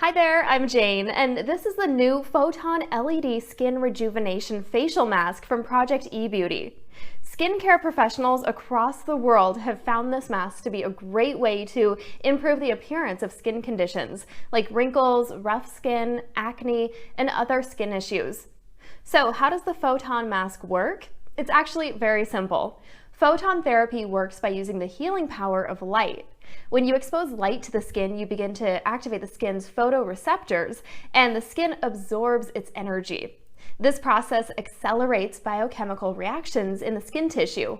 Hi there, I'm Jane, and this is the new Photon LED Skin Rejuvenation Facial Mask from Project eBeauty. Skincare professionals across the world have found this mask to be a great way to improve the appearance of skin conditions like wrinkles, rough skin, acne, and other skin issues. So how does the Photon mask work? It's actually very simple. Photon therapy works by using the healing power of light. When you expose light to the skin, you begin to activate the skin's photoreceptors, and the skin absorbs its energy. This process accelerates biochemical reactions in the skin tissue.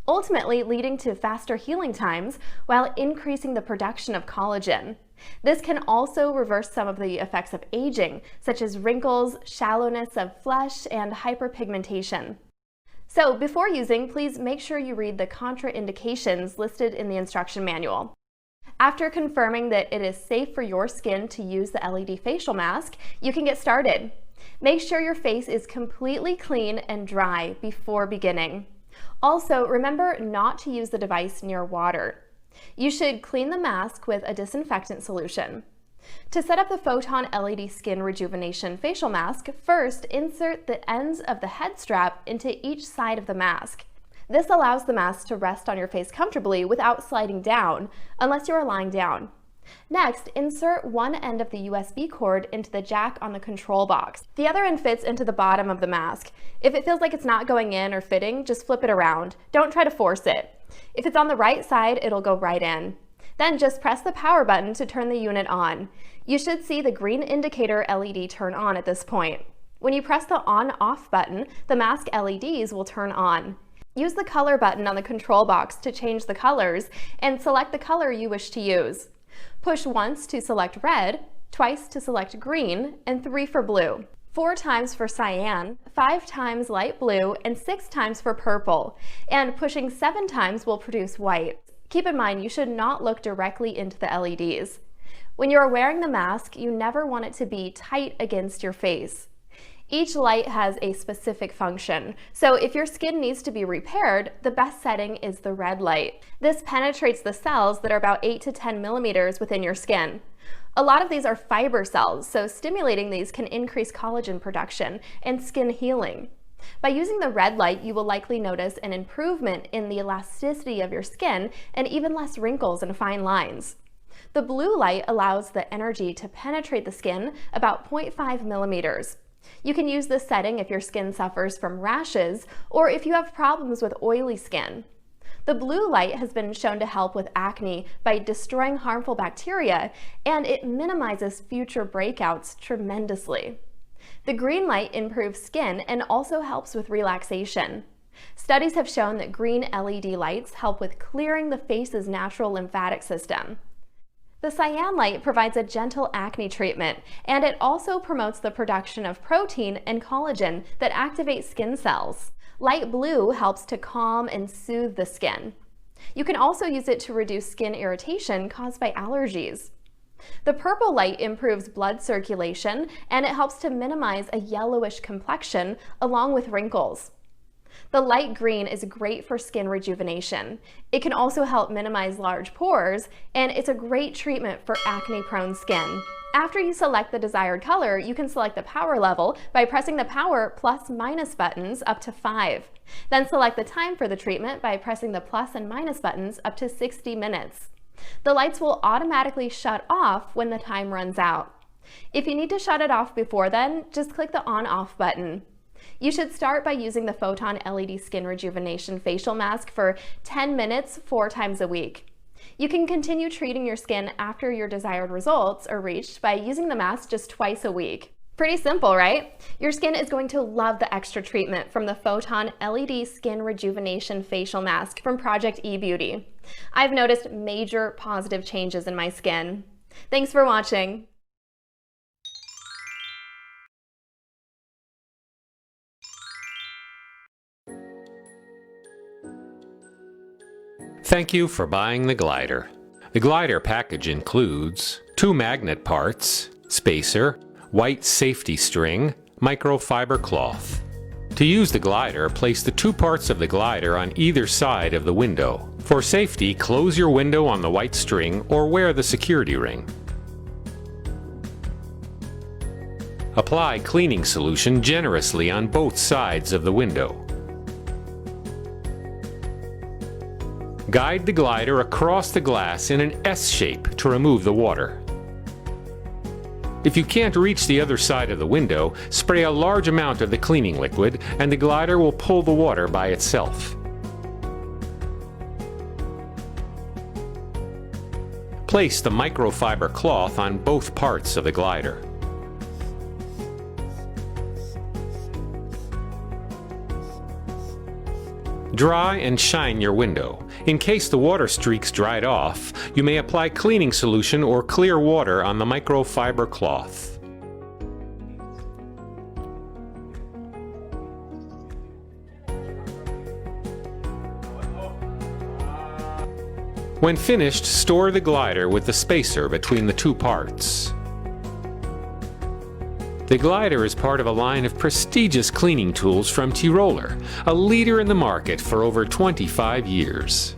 ultimately leading to faster healing times while increasing the production of collagen. This can also reverse some of the effects of aging, such as wrinkles, shallowness of flesh, and hyperpigmentation. So before using, please make sure you read the contraindications listed in the instruction manual. After confirming that it is safe for your skin to use the LED facial mask, you can get started. Make sure your face is completely clean and dry before beginning. Also, remember not to use the device near water. You should clean the mask with a disinfectant solution. To set up the Photon LED Skin Rejuvenation Facial Mask, first insert the ends of the head strap into each side of the mask. This allows the mask to rest on your face comfortably without sliding down, unless you are lying down. Next, insert one end of the USB cord into the jack on the control box. The other end fits into the bottom of the mask. If it feels like it's not going in or fitting, just flip it around. Don't try to force it. If it's on the right side, it'll go right in. Then just press the power button to turn the unit on. You should see the green indicator LED turn on at this point. When you press the on-off button, the mask LEDs will turn on. Use the color button on the control box to change the colors and select the color you wish to use. Push once to select red, twice to select green, and 3 for blue. 4 times for cyan, 5 times light blue, and 6 times for purple. And pushing 7 times will produce white. Keep in mind, you should not look directly into the LEDs. When you are wearing the mask, you never want it to be tight against your face. Each light has a specific function, so if your skin needs to be repaired, the best setting is the red light. This penetrates the cells that are about 8 to 10 millimeters within your skin. A lot of these are fiber cells, so stimulating these can increase collagen production and skin healing. By using the red light, you will likely notice an improvement in the elasticity of your skin and even less wrinkles and fine lines. The blue light allows the energy to penetrate the skin about 0.5 millimeters. You can use this setting if your skin suffers from rashes or if you have problems with oily skin. The blue light has been shown to help with acne by destroying harmful bacteria, and it minimizes future breakouts tremendously. The green light improves skin and also helps with relaxation. Studies have shown that green LED lights help with clearing the face's natural lymphatic system. The cyan light provides a gentle acne treatment, and it also promotes the production of protein and collagen that activate skin cells. Light blue helps to calm and soothe the skin. You can also use it to reduce skin irritation caused by allergies. The purple light improves blood circulation, and it helps to minimize a yellowish complexion along with wrinkles. The light green is great for skin rejuvenation. It can also help minimize large pores, and it's a great treatment for acne-prone skin. After you select the desired color, you can select the power level by pressing the power plus/minus buttons up to 5. Then select the time for the treatment by pressing the plus and minus buttons up to 60 minutes. The lights will automatically shut off when the time runs out. If you need to shut it off before then, just click the on/off button. You should start by using the Photon LED Skin Rejuvenation Facial Mask for 10 minutes 4 times a week. You can continue treating your skin after your desired results are reached by using the mask just twice a week. Pretty simple, right? Your skin is going to love the extra treatment from the Photon LED Skin Rejuvenation Facial Mask from Project eBeauty. I've noticed major positive changes in my skin. Thanks for watching. Thank you for buying the glider. The glider package includes 2 magnet parts, spacer, white safety string, microfiber cloth. To use the glider, place the 2 parts of the glider on either side of the window. For safety, close your window on the white string or wear the security ring. Apply cleaning solution generously on both sides of the window. Guide the glider across the glass in an S shape to remove the water. If you can't reach the other side of the window, spray a large amount of the cleaning liquid and the glider will pull the water by itself. Place the microfiber cloth on both parts of the glider. Dry and shine your window. In case the water streaks dried off, you may apply cleaning solution or clear water on the microfiber cloth. When finished, store the glider with the spacer between the two parts. The glider is part of a line of prestigious cleaning tools from Tyroler, a leader in the market for over 25 years.